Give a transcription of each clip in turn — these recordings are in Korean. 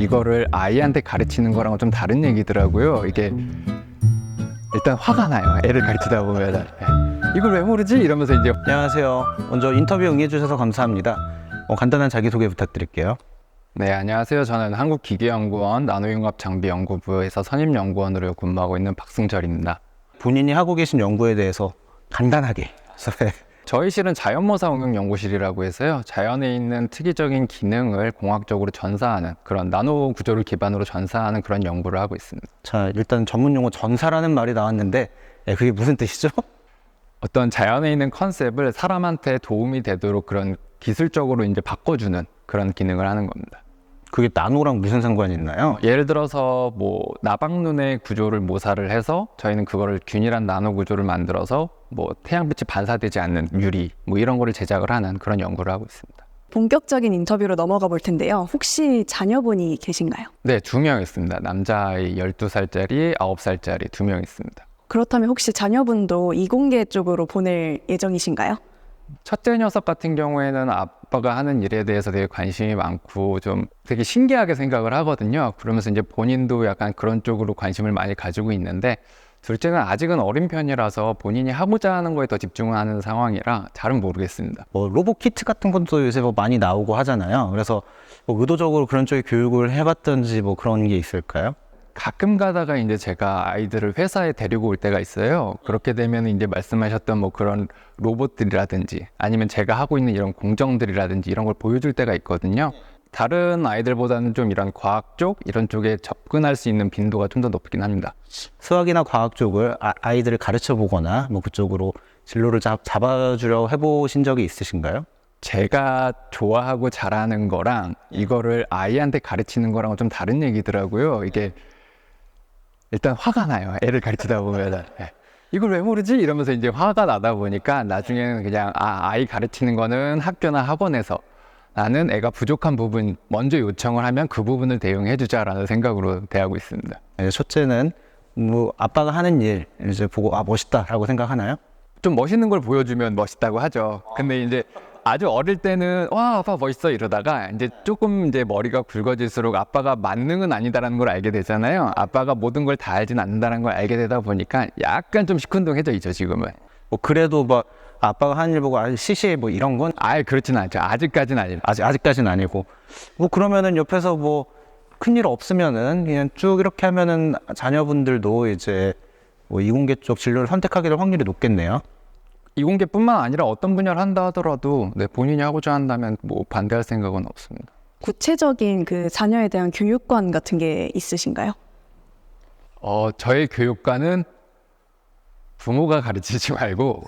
이거를 아이한테 가르치는 거랑은 좀 다른 얘기더라고요. 이게 일단 화가 나요. 애를 가르치다 보면 이걸 왜 모르지? 이러면서 이제 안녕하세요. 먼저 인터뷰 응해주셔서 감사합니다. 간단한 자기소개 부탁드릴게요. 네, 안녕하세요. 저는 한국기계연구원 나노융합장비연구부에서 선임연구원으로 근무하고 있는 박승철입니다. 본인이 하고 계신 연구에 대해서 간단하게. 저희 실은 자연모사 응용 연구실이라고 해서요. 자연에 있는 특이적인 기능을 공학적으로 전사하는 그런 나노 구조를 기반으로 전사하는 그런 연구를 하고 있습니다. 자, 일단 전문 용어 전사라는 말이 나왔는데 그게 무슨 뜻이죠? 어떤 자연에 있는 컨셉을 사람한테 도움이 되도록 그런 기술적으로 이제 바꿔주는 그런 기능을 하는 겁니다. 그게 나노랑 무슨 상관이 있나요? 예를 들어서 뭐 나방눈의 구조를 모사를 해서 저희는 그거를 균일한 나노 구조를 만들어서 뭐 태양빛이 반사되지 않는 유리 뭐 이런 거를 제작을 하는 그런 연구를 하고 있습니다. 본격적인 인터뷰로 넘어가 볼 텐데요. 혹시 자녀분이 계신가요? 네, 2명 있습니다. 남자아이 12살짜리, 9살짜리 2명 있습니다. 그렇다면 혹시 자녀분도 이공계 쪽으로 보낼 예정이신가요? 첫째 녀석 같은 경우에는 아빠가 하는 일에 대해서 되게 관심이 많고 좀 되게 신기하게 생각을 하거든요. 그러면서 이제 본인도 약간 그런 쪽으로 관심을 많이 가지고 있는데 둘째는 아직은 어린 편이라서 본인이 하고자 하는 거에 더 집중하는 상황이라 잘은 모르겠습니다. 로봇 키트 같은 것도 요새 많이 나오고 하잖아요. 그래서 의도적으로 그런 쪽에 교육을 해봤던지 그런 게 있을까요? 가끔 가다가 이제 제가 아이들을 회사에 데리고 올 때가 있어요. 그렇게 되면 이제 말씀하셨던 그런 로봇들이라든지 아니면 제가 하고 있는 이런 공정들이라든지 이런 걸 보여줄 때가 있거든요. 다른 아이들보다는 좀 이런 과학 쪽 이런 쪽에 접근할 수 있는 빈도가 좀 더 높긴 합니다. 수학이나 과학 쪽을 아이들을 가르쳐 보거나 그쪽으로 진로를 잡아주려 해보신 적이 있으신가요? 제가 좋아하고 잘하는 거랑 이거를 아이한테 가르치는 거랑은 좀 다른 얘기더라고요. 이게 일단 화가 나요. 애를 가르치다 보면 이걸 왜 모르지? 이러면서 이제 화가 나다 보니까 나중에는 그냥 아이 가르치는 거는 학교나 학원에서 나는 애가 부족한 부분 먼저 요청을 하면 그 부분을 대응해 주자라는 생각으로 대하고 있습니다. 첫째는 아빠가 하는 일 이제 보고 멋있다라고 생각하나요? 좀 멋있는 걸 보여주면 멋있다고 하죠. 근데 이제 아주 어릴 때는 와 아빠 멋있어 이러다가 이제 조금 이제 머리가 굵어질수록 아빠가 만능은 아니다라는 걸 알게 되잖아요. 아빠가 모든 걸 다 알진 않는다는 걸 알게 되다 보니까 약간 좀 시큰둥해져 있죠 지금은. 그래도 아빠가 하는 일 보고 시시해 이런 건 그렇진 않죠. 아직까지는 아니에요. 아직까지는 아니고 그러면은 옆에서 큰일 없으면은 그냥 쭉 이렇게 하면은 자녀분들도 이제 이공계 쪽 진로를 선택하게 될 확률이 높겠네요. 이공계뿐만 아니라 어떤 분야를 한다 하더라도 본인이 하고자 한다면 반대할 생각은 없습니다. 구체적인 그 자녀에 대한 교육관 같은 게 있으신가요? 저의 교육관은 부모가 가르치지 말고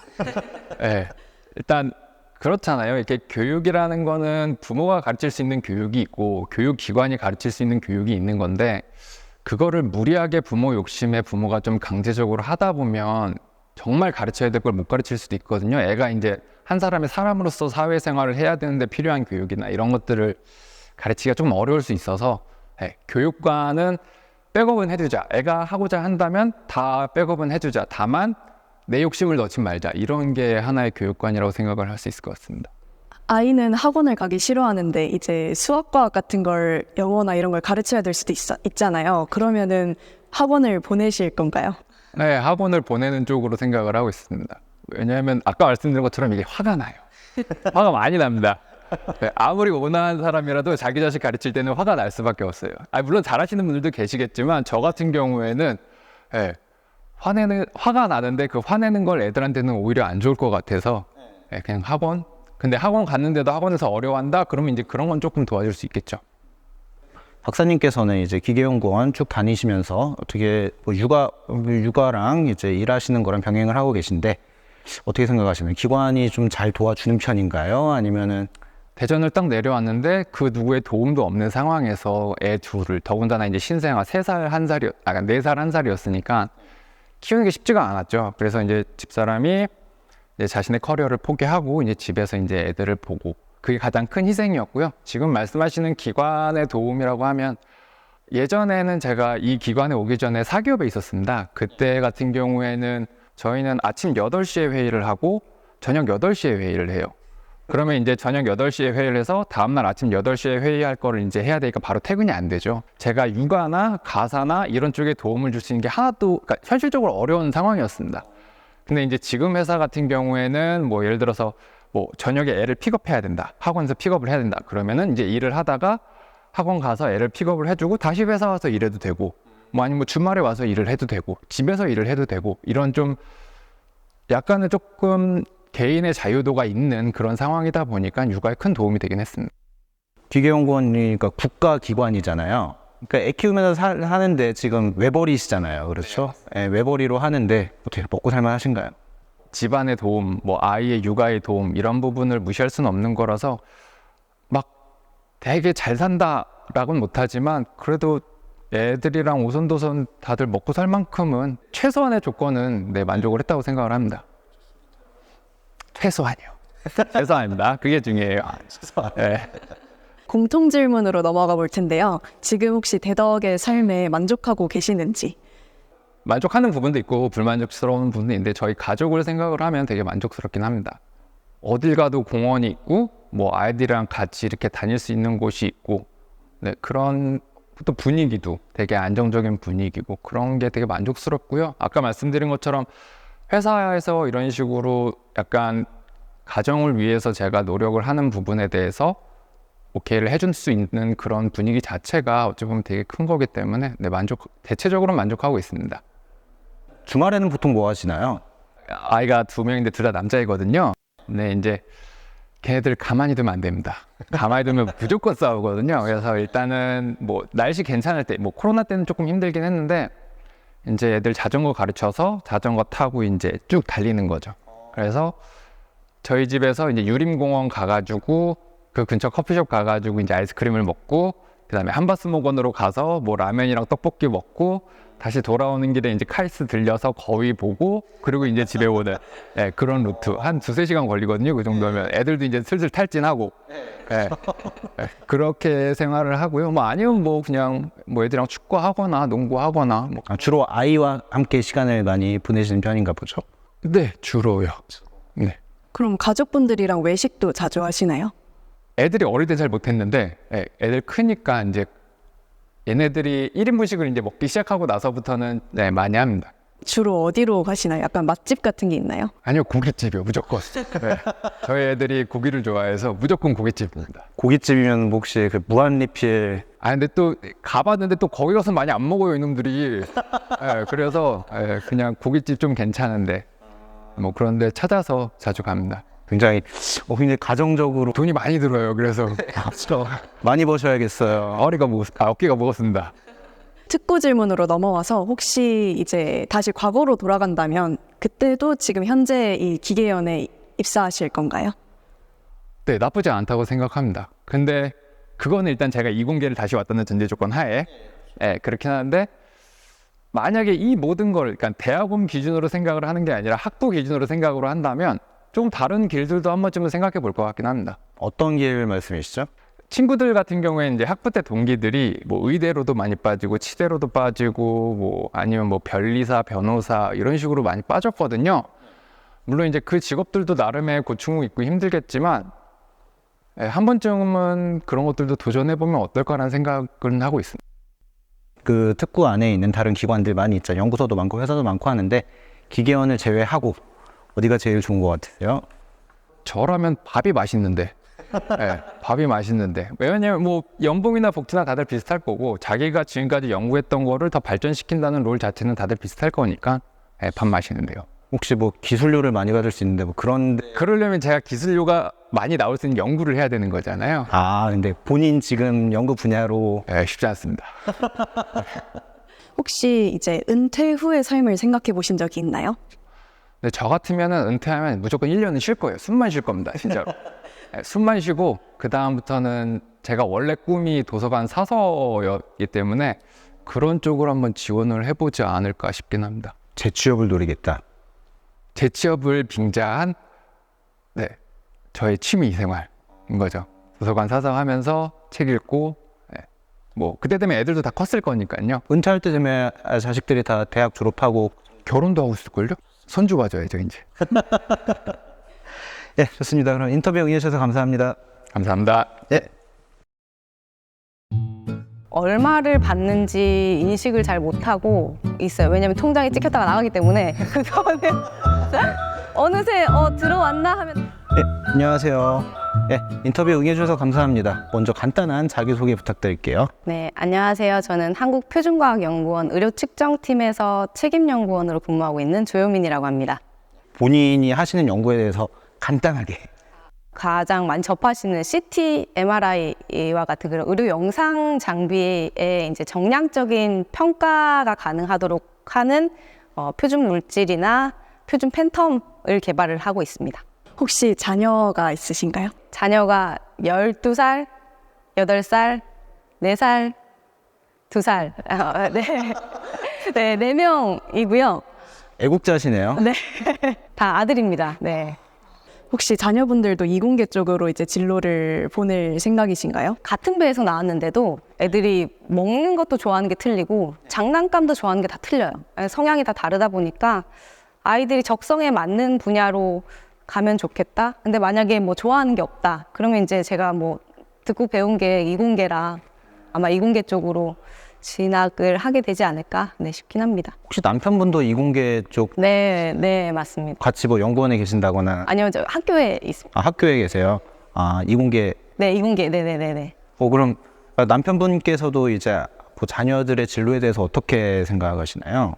일단 그렇잖아요. 이렇게 교육이라는 거는 부모가 가르칠 수 있는 교육이 있고 교육기관이 가르칠 수 있는 교육이 있는 건데 그거를 무리하게 부모 욕심에 부모가 좀 강제적으로 하다 보면 정말 가르쳐야 될 걸 못 가르칠 수도 있거든요. 애가 이제 한 사람의 사람으로서 사회생활을 해야 되는데 필요한 교육이나 이런 것들을 가르치기가 좀 어려울 수 있어서 교육관은 백업은 해주자. 애가 하고자 한다면 다 백업은 해주자. 다만 내 욕심을 넣지 말자. 이런 게 하나의 교육관이라고 생각을 할 수 있을 것 같습니다. 아이는 학원을 가기 싫어하는데 이제 수학과학 같은 걸 영어나 이런 걸 가르쳐야 될 수도 있잖아요. 그러면은 학원을 보내실 건가요? 네, 학원을 보내는 쪽으로 생각을 하고 있습니다. 왜냐하면 아까 말씀드린 것처럼 이게 화가 나요. 화가 많이 납니다. 아무리 온화한 사람이라도 자기 자식 가르칠 때는 화가 날 수밖에 없어요. 물론 잘하시는 분들도 계시겠지만 저 같은 경우에는 화가 나는데 그 화내는 걸 애들한테는 오히려 안 좋을 것 같아서 그냥 학원. 근데 학원 갔는데도 학원에서 어려워한다? 그러면 이제 그런 건 조금 도와줄 수 있겠죠. 박사님께서는 이제 기계연구원 쭉 다니시면서 어떻게 육아랑 이제 일하시는 거랑 병행을 하고 계신데 어떻게 생각하시나요? 기관이 좀 잘 도와주는 편인가요? 아니면은 대전을 딱 내려왔는데 그 누구의 도움도 없는 상황에서 애 둘을 더군다나 이제 신생아 3살 1살이 4살 1살이었으니까 키우는 게 쉽지가 않았죠. 그래서 이제 집사람이 이제 자신의 커리어를 포기하고 이제 집에서 이제 애들을 보고 그게 가장 큰 희생이었고요. 지금 말씀하시는 기관의 도움이라고 하면 예전에는 제가 이 기관에 오기 전에 사기업에 있었습니다. 그때 같은 경우에는 저희는 아침 8시에 회의를 하고 저녁 8시에 회의를 해요. 그러면 이제 저녁 8시에 회의를 해서 다음날 아침 8시에 회의할 거를 이제 해야 되니까 바로 퇴근이 안 되죠. 제가 육아나 가사나 이런 쪽에 도움을 줄 수 있는 게 하나도, 그러니까 현실적으로 어려운 상황이었습니다. 근데 이제 지금 회사 같은 경우에는 뭐 예를 들어서 뭐 저녁에 애를 픽업해야 된다. 학원에서 픽업을 해야 된다. 그러면은 이제 일을 하다가 학원 가서 애를 픽업을 해주고 다시 회사 와서 일해도 되고, 뭐 아니면 뭐 주말에 와서 일을 해도 되고, 집에서 일을 해도 되고, 이런 좀 약간은 조금 개인의 자유도가 있는 그런 상황이다 보니까 육아에 큰 도움이 되긴 했습니다. 기계연구원이니까 국가기관이잖아요. 그러니까 애 키우면서 하는데 지금 외벌이시잖아요. 그렇죠? 네, 외벌이로 하는데 어떻게 먹고 살만 하신가요? 집안의 도움, 뭐 아이의 육아의 도움, 이런 부분을 무시할 수는 없는 거라서 막 되게 잘 산다라고는 못하지만 그래도 애들이랑 오손도손 다들 먹고 살 만큼은 최소한의 조건은 만족을 했다고 생각을 합니다. 최소한이요. 최소한입니다. 그게 중요해요. 네. 공통 질문으로 넘어가 볼 텐데요. 지금 혹시 대덕의 삶에 만족하고 계시는지? 만족하는 부분도 있고 불만족스러운 부분도 있는데 저희 가족을 생각을 하면 되게 만족스럽긴 합니다. 어딜 가도 공원이 있고 뭐 아이들이랑 같이 이렇게 다닐 수 있는 곳이 있고, 네, 그런 또 분위기도 되게 안정적인 분위기고 그런 게 되게 만족스럽고요. 아까 말씀드린 것처럼 회사에서 이런 식으로 약간 가정을 위해서 제가 노력을 하는 부분에 대해서 오케이를 해줄 수 있는 그런 분위기 자체가 어찌 보면 되게 큰 거기 때문에 대체적으로 만족하고 있습니다. 주말에는 보통 뭐 하시나요? 아이가 2명인데 둘 다 남자이거든요. 네, 이제 걔네들 가만히 두면 안 됩니다. 가만히 두면 무조건 싸우거든요. 그래서 일단은 뭐 날씨 괜찮을 때, 뭐 코로나 때는 조금 힘들긴 했는데 이제 애들 자전거 가르쳐서 자전거 타고 이제 쭉 달리는 거죠. 그래서 저희 집에서 이제 유림공원 가가지고 그 근처 커피숍 가가지고 이제 아이스크림을 먹고, 그다음에 한바스목원으로 가서 뭐 라면이랑 떡볶이 먹고 다시 돌아오는 길에 이제 카이스트 들려서 거위 보고, 그리고 이제 집에 오는, 네, 그런 루트 한 2-3시간 걸리거든요. 그 정도면 애들도 이제 슬슬 탈진하고, 네, 네, 그렇게 생활을 하고요. 뭐 아니면 뭐 그냥 뭐 애들이랑 축구하거나 농구하거나 뭐. 주로 아이와 함께 시간을 많이 보내시는 편인가 보죠? 네, 주로요. 네. 그럼 가족분들이랑 외식도 자주 하시나요? 애들이 어릴 때 잘 못했는데, 예, 애들 크니까 이제 얘네들이 1인분씩을 이제 먹기 시작하고 나서부터는 네, 많이 합니다. 주로 어디로 가시나요? 약간 맛집 같은 게 있나요? 아니요, 고깃집이요, 무조건. 네. 저희 애들이 고기를 좋아해서 무조건 고깃집입니다. 고깃집이면 혹시 그 무한리필 아, 근데 또 가봤는데 또 거기 가서 많이 안 먹어요, 이놈들이. 예, 그래서 그냥 고깃집 좀 괜찮은데 뭐 그런 데 찾아서 자주 갑니다. 굉장히 가정적으로 돈이 많이 들어요. 그래서 많이 버셔야겠어요. 어깨가 무겁습니다. 특고 질문으로 넘어와서 혹시 이제 다시 과거로 돌아간다면 그때도 지금 현재 이 기계연에 입사하실 건가요? 네, 나쁘지 않다고 생각합니다. 근데 그거는 일단 제가 이공계를 다시 왔다는 전제 조건 하에, 예, 그렇긴 하는데 만약에 이 모든 걸, 그러니까 대학원 기준으로 생각을 하는 게 아니라 학부 기준으로 생각을 한다면 좀 다른 길들도 한 번쯤은 생각해 볼 것 같긴 합니다. 어떤 길 말씀이시죠? 친구들 같은 경우에는 이제 학부 때 동기들이 뭐 의대로도 많이 빠지고 치대로도 빠지고 뭐 아니면 뭐 변리사, 변호사 이런 식으로 많이 빠졌거든요. 물론 이제 그 직업들도 나름의 고충이 있고 힘들겠지만, 예, 한 번쯤은 그런 것들도 도전해 보면 어떨까라는 생각은 하고 있습니다. 그 특구 안에 있는 다른 기관들 많이 있죠. 연구소도 많고 회사도 많고 하는데 기계원을 제외하고 어디가 제일 좋은 것 같으세요? 저라면 밥이 맛있는데, 네, 밥이 맛있는데. 왜냐면 뭐 연봉이나 복지나 다들 비슷할 거고 자기가 지금까지 연구했던 거를 더 발전시킨다는 롤 자체는 다들 비슷할 거니까, 네, 밥 맛있는데요. 혹시 뭐 기술료를 많이 받을 수 있는데 뭐 그런데 그러려면 제가 기술료가 많이 나올 수 있는 연구를 해야 되는 거잖아요. 근데 본인 지금 연구 분야로 네, 쉽지 않습니다. 혹시 이제 은퇴 후의 삶을 생각해 보신 적이 있나요? 근데 저 같으면은 은퇴하면 무조건 1년은 쉴 거예요. 숨만 쉴 겁니다, 진짜로. 네, 숨만 쉬고 그 다음부터는 제가 원래 꿈이 도서관 사서였기 때문에 그런 쪽으로 한번 지원을 해보지 않을까 싶긴 합니다. 재취업을 노리겠다. 재취업을 빙자한, 네, 저의 취미 생활인 거죠. 도서관 사서 하면서 책 읽고, 네, 뭐 그때 되면 애들도 다 컸을 거니까요. 은퇴할 때 되면 자식들이 다 대학 졸업하고 결혼도 하고 있을걸요? 손주 봐줘야죠 이제. 네, 좋습니다. 그럼 인터뷰 응해주셔서 감사합니다. 감사합니다. 네. 얼마를 받는지 인식을 잘 못하고 있어요. 왜냐면 통장에 찍혔다가 나가기 때문에 그거는 어느새 들어왔나 하면 네, 안녕하세요. 네, 인터뷰 응해주셔서 감사합니다. 먼저 간단한 자기소개 부탁드릴게요. 네, 안녕하세요. 저는 한국표준과학연구원 의료측정팀에서 책임연구원으로 근무하고 있는 조효민이라고 합니다. 본인이 하시는 연구에 대해서 간단하게. 가장 많이 접하시는 CT, MRI와 같은 그런 의료 영상 장비의 이제 정량적인 평가가 가능하도록 하는 표준 물질이나 표준 팬텀을 개발을 하고 있습니다. 혹시 자녀가 있으신가요? 자녀가 12살, 8살, 4살, 2살, 네. 네, 4명이고요. 애국자시네요. 네. 다 아들입니다. 네. 혹시 자녀분들도 이공계 쪽으로 이제 진로를 보낼 생각이신가요? 같은 배에서 나왔는데도 애들이 먹는 것도 좋아하는 게 틀리고 장난감도 좋아하는 게 다 틀려요. 성향이 다 다르다 보니까 아이들이 적성에 맞는 분야로 가면 좋겠다. 근데 만약에 뭐 좋아하는 게 없다. 그러면 이제 제가 뭐 듣고 배운 게 이공계라 아마 이공계 쪽으로 진학을 하게 되지 않을까 싶긴 합니다. 혹시 남편분도 이공계 쪽 네, 네, 맞습니다. 같이 뭐 연구원에 계신다거나 아니요, 저 학교에 있습니다. 학교에 계세요? 이공계. 네, 이공계, 네네네네. 그럼 남편분께서도 이제 뭐 자녀들의 진로에 대해서 어떻게 생각하시나요?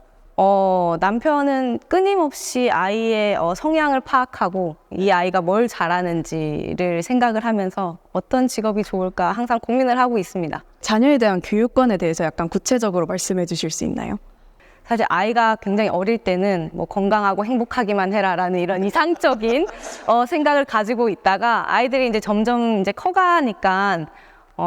남편은 끊임없이 아이의 성향을 파악하고 이 아이가 뭘 잘하는지를 생각을 하면서 어떤 직업이 좋을까 항상 고민을 하고 있습니다. 자녀에 대한 교육관에 대해서 약간 구체적으로 말씀해 주실 수 있나요? 사실 아이가 굉장히 어릴 때는 뭐 건강하고 행복하기만 해라라는 이런 이상적인 생각을 가지고 있다가 아이들이 이제 점점 이제 커가니까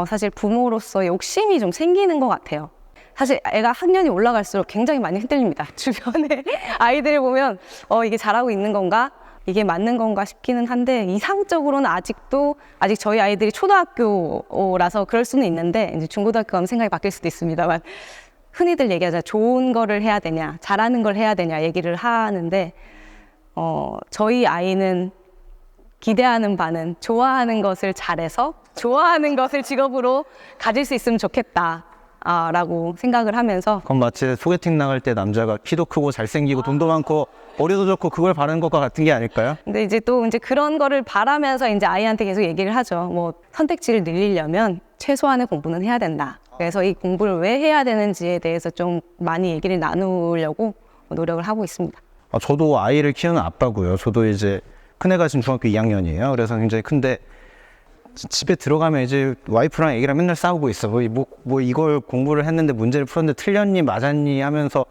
사실 부모로서 욕심이 좀 생기는 것 같아요. 사실 애가 학년이 올라갈수록 굉장히 많이 흔들립니다. 주변에 아이들을 보면 이게 잘하고 있는 건가? 이게 맞는 건가 싶기는 한데 이상적으로는 아직 저희 아이들이 초등학교라서 그럴 수는 있는데 이제 중고등학교 가면 생각이 바뀔 수도 있습니다만 흔히들 얘기하자 좋은 거를 해야 되냐, 잘하는 걸 해야 되냐 얘기를 하는데 저희 아이는 기대하는 바는 좋아하는 것을 잘해서 좋아하는 것을 직업으로 가질 수 있으면 좋겠다. 라고 생각을 하면서 그럼 마치 소개팅 나갈 때 남자가 키도 크고 잘생기고 돈도 많고 머리도 좋고 그걸 바라는 것과 같은 게 아닐까요? 근데 이제 또 이제 그런 거를 바라면서 이제 아이한테 계속 얘기를 하죠. 뭐 선택지를 늘리려면 최소한의 공부는 해야 된다. 그래서 이 공부를 왜 해야 되는지에 대해서 좀 많이 얘기를 나누려고 노력을 하고 있습니다. 저도 아이를 키우는 아빠고요. 저도 이제 큰애가 지금 중학교 2학년이에요. 그래서 굉장히 큰데 집에 들어가면 이제 와이프랑 애기랑 맨날 싸우고 있어. 뭐 이걸 공부를 했는데 문제를 풀었는데 틀렸니 맞았니 하면서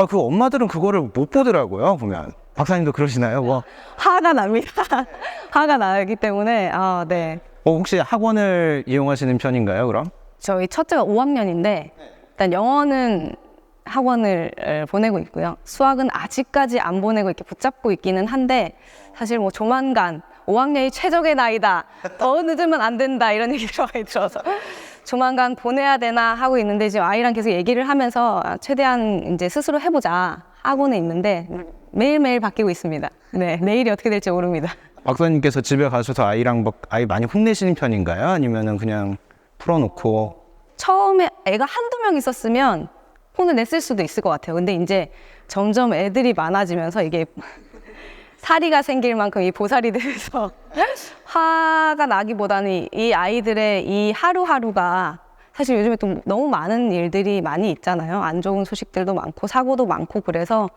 그 엄마들은 그거를 못 보더라고요. 보면 박사님도 그러시나요? 뭐 화가 납니다. 화가 나기 때문에 네. 혹시 학원을 이용하시는 편인가요? 그럼? 저희 첫째가 5학년인데 일단 영어는 학원을 보내고 있고요. 수학은 아직까지 안 보내고 이렇게 붙잡고 있기는 한데 사실 뭐 조만간 5학년이 최적의 나이다. 더 늦으면 안 된다. 이런 얘기를 많이 들어서 조만간 보내야 되나 하고 있는데 지금 아이랑 계속 얘기를 하면서 최대한 이제 스스로 해보자. 학원에 있는데 매일매일 바뀌고 있습니다. 네, 내일이 어떻게 될지 모릅니다. 박사님께서 집에 가셔서 아이랑 아이 많이 혼내시는 편인가요? 아니면은 그냥 풀어놓고 처음에 애가 한두 명 있었으면 혼을 냈을 수도 있을 것 같아요. 근데 이제 점점 애들이 많아지면서 이게 사리가 생길 만큼 이 보살이 되면서 화가 나기보다는 이 아이들의 이 하루하루가 사실 요즘에 또 너무 많은 일들이 많이 있잖아요. 안 좋은 소식들도 많고 사고도 많고 그래서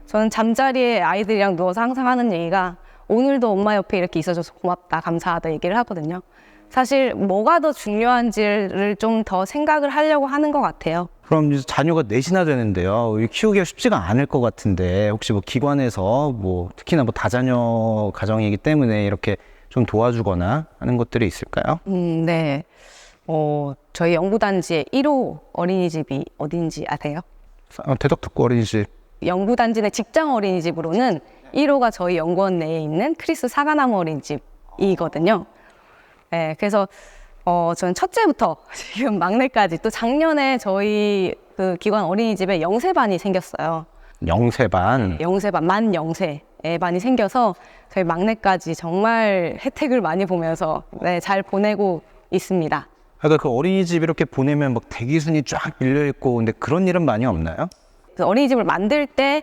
저는 잠자리에 아이들이랑 누워서 항상 하는 얘기가 오늘도 엄마 옆에 이렇게 있어줘서 고맙다, 감사하다 얘기를 하거든요. 사실 뭐가 더 중요한지를 좀 더 생각을 하려고 하는 것 같아요. 그럼 이제 자녀가 넷이나 되는데요. 키우기가 쉽지가 않을 것 같은데 혹시 뭐 기관에서 뭐 특히나 뭐 다자녀 가정이기 때문에 이렇게 좀 도와주거나 하는 것들이 있을까요? 네. 저희 연구단지의 1호 어린이집이 어딘지 아세요? 대덕특구 어린이집. 연구단지 내 직장 어린이집으로는 1호가 저희 연구원 내에 있는 크리스 사과나무 어린이집이거든요. 네, 그래서 저는 첫째부터 지금 막내까지 또 작년에 저희 그 기관 어린이집에 영세반이 생겼어요. 영세반. 영세반, 만 영세. 많이 생겨서 저희 막내까지 정말 혜택을 많이 보면서 네, 잘 보내고 있습니다. 아까 그 어린이집 이렇게 보내면 막 대기순이 쫙 밀려 있고 근데 그런 일은 많이 없나요? 그 어린이집을 만들 때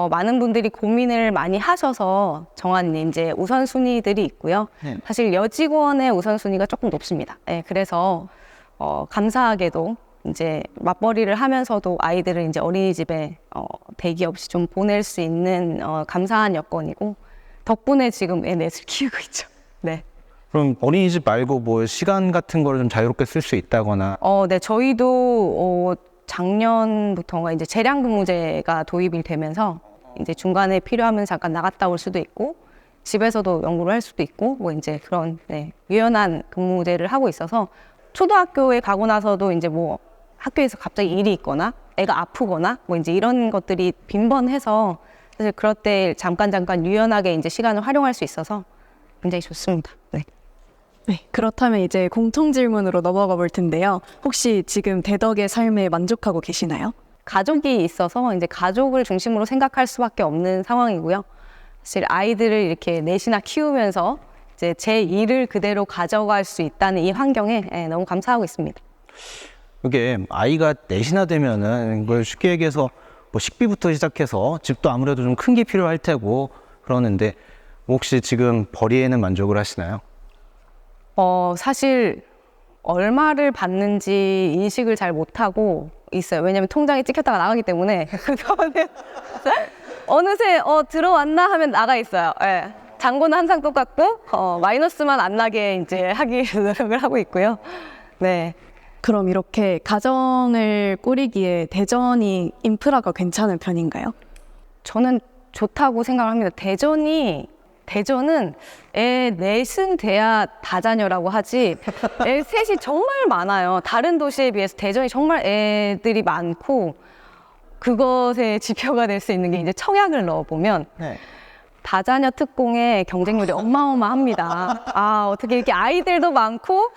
많은 분들이 고민을 많이 하셔서 정한 이제 우선순위들이 있고요. 네. 사실 여직원의 우선순위가 조금 높습니다. 네, 그래서 감사하게도 이제 맞벌이를 하면서도 아이들을 이제 어린이집에 대기 없이 좀 보낼 수 있는 감사한 여건이고 덕분에 지금 애 넷을 키우고 있죠. 네. 그럼 어린이집 말고 뭐 시간 같은 거를 좀 자유롭게 쓸 수 있다거나 네, 저희도 작년부터가 이제 재량 근무제가 도입이 되면서 이제 중간에 필요하면 잠깐 나갔다 올 수도 있고 집에서도 연구를 할 수도 있고 뭐 이제 그런 네, 유연한 근무제를 하고 있어서 초등학교에 가고 나서도 이제 뭐 학교에서 갑자기 일이 있거나 애가 아프거나 뭐 이제 이런 것들이 빈번해서 사실 그럴 때 잠깐 유연하게 이제 시간을 활용할 수 있어서 굉장히 좋습니다. 네. 네, 그렇다면 이제 공통 질문으로 넘어가 볼 텐데요. 혹시 지금 대덕의 삶에 만족하고 계시나요? 가족이 있어서 이제 가족을 중심으로 생각할 수밖에 없는 상황이고요. 사실 아이들을 이렇게 넷이나 키우면서 이제 제 일을 그대로 가져갈 수 있다는 이 환경에 너무 감사하고 있습니다. 이게 아이가 넷이나 되면은 걸 쉽게 얘기해서 뭐 식비부터 시작해서 집도 아무래도 좀 큰 게 필요할 테고 그러는데 혹시 지금 벌이에는 만족을 하시나요? 사실 얼마를 받는지 인식을 잘 못하고 있어요. 왜냐하면 통장에 찍혔다가 나가기 때문에 그거는 어느새 들어왔나 하면 나가 있어요. 예. 잔고는 항상 똑같고 마이너스만 안 나게 이제 하기 노력을 하고 있고요. 네. 그럼 이렇게 가정을 꾸리기에 대전이 인프라가 괜찮은 편인가요? 저는 좋다고 생각을 합니다. 대전은 애 넷은 돼야 다자녀라고 하지 애 셋이 정말 많아요. 다른 도시에 비해서 대전이 정말 애들이 많고 그것의 지표가 될 수 있는 게 이제 청약을 넣어보면 네. 다자녀 특공의 경쟁률이 어마어마합니다. 아, 어떻게 이렇게 아이들도 많고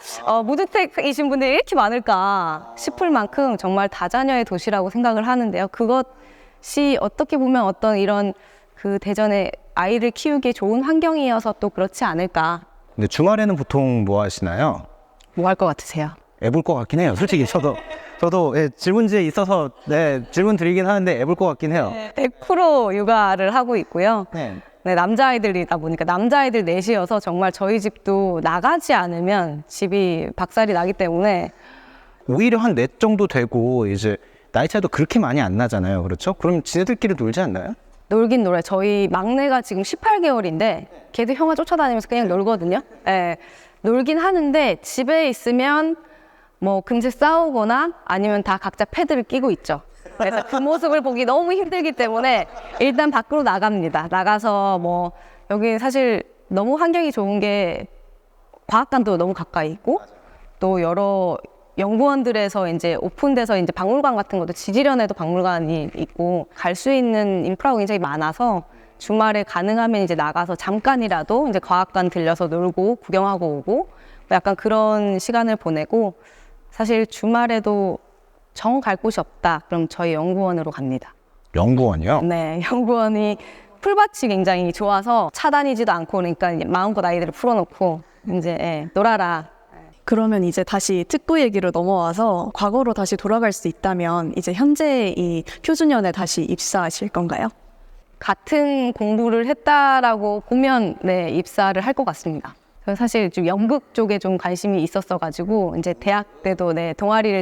무주택이신 분들이 이렇게 많을까 싶을 만큼 정말 다자녀의 도시라고 생각을 하는데요. 그것이 어떻게 보면 어떤 이런 그 대전의 아이를 키우기에 좋은 환경이어서 또 그렇지 않을까. 근데 주말에는 보통 뭐 하시나요? 뭐 할 것 같으세요? 애 볼 것 같긴 해요. 솔직히 저도 예, 질문지에 있어서 네, 질문 드리긴 하는데 애 볼 것 같긴 해요. 100% 육아를 하고 있고요. 네. 네, 남자아이들이다 보니까 남자아이들 넷이어서 정말 저희 집도 나가지 않으면 집이 박살이 나기 때문에 오히려 한 넷 정도 되고 이제 나이 차이도 그렇게 많이 안 나잖아요. 그렇죠? 그럼 지네들끼리 놀지 않나요? 놀긴 놀아요. 저희 막내가 지금 18개월인데 걔도 형아 쫓아다니면서 그냥 놀거든요. 네, 놀긴 하는데 집에 있으면 뭐 금세 싸우거나 아니면 다 각자 패드를 끼고 있죠. 그래서 그 모습을 보기 너무 힘들기 때문에 일단 밖으로 나갑니다. 나가서 뭐 여기 사실 너무 환경이 좋은 게 과학관도 너무 가까이 있고 또 여러 연구원들에서 이제 오픈돼서 이제 박물관 같은 것도 지지련에도 박물관이 있고 갈 수 있는 인프라가 굉장히 많아서 주말에 가능하면 이제 나가서 잠깐이라도 이제 과학관 들려서 놀고 구경하고 오고 뭐 약간 그런 시간을 보내고 사실 주말에도 정 갈 곳이 없다. 그럼 저희 연구원으로 갑니다. 연구원이요? 네, 연구원이 풀밭이 굉장히 좋아서 차 다니지도 않고 그러니까 이제 마음껏 아이들을 풀어놓고 이제 놀아라. 그러면 이제 다시 특구 얘기로 넘어와서 과거로 다시 돌아갈 수 있다면 이제 현재 이 표준연에 다시 입사하실 건가요? 같은 공부를 했다라고 보면 네, 입사를 할 것 같습니다. 저는 사실 좀 연극 쪽에 좀 관심이 있었어가지고 이제 대학 때도 네,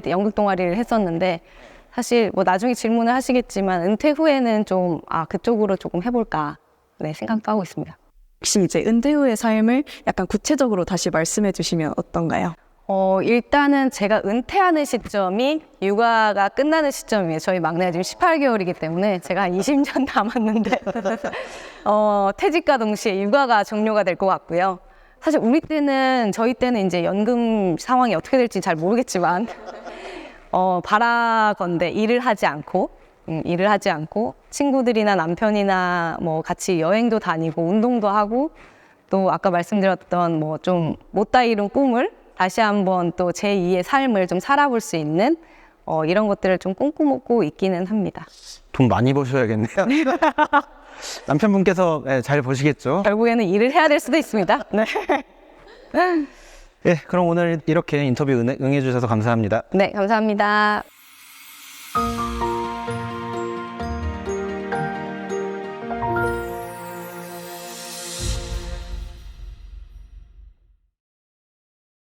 연극 동아리를 했었는데 사실 뭐 나중에 질문을 하시겠지만 은퇴 후에는 좀 그쪽으로 조금 해볼까 네, 생각도 하고 있습니다. 혹시 이제 은퇴 후의 삶을 약간 구체적으로 다시 말씀해 주시면 어떤가요? 일단은 제가 은퇴하는 시점이 육아가 끝나는 시점이에요. 저희 막내가 지금 18개월이기 때문에 제가 한 20년 남았는데 퇴직과 동시에 육아가 종료가 될 것 같고요. 사실 저희 때는 이제 연금 상황이 어떻게 될지 잘 모르겠지만 바라건대 일을 하지 않고 친구들이나 남편이나 뭐 같이 여행도 다니고 운동도 하고 또 아까 말씀드렸던 뭐 좀 못다 이룬 꿈을 다시 한번 또 제2의 삶을 좀 살아볼 수 있는 이런 것들을 좀 꿈꾸고 있기는 합니다. 돈 많이 버셔야겠네요. 남편분께서 잘 보시겠죠? 결국에는 일을 해야 될 수도 있습니다. 네. 예, 그럼 오늘 이렇게 인터뷰 응해주셔서 감사합니다. 네, 감사합니다.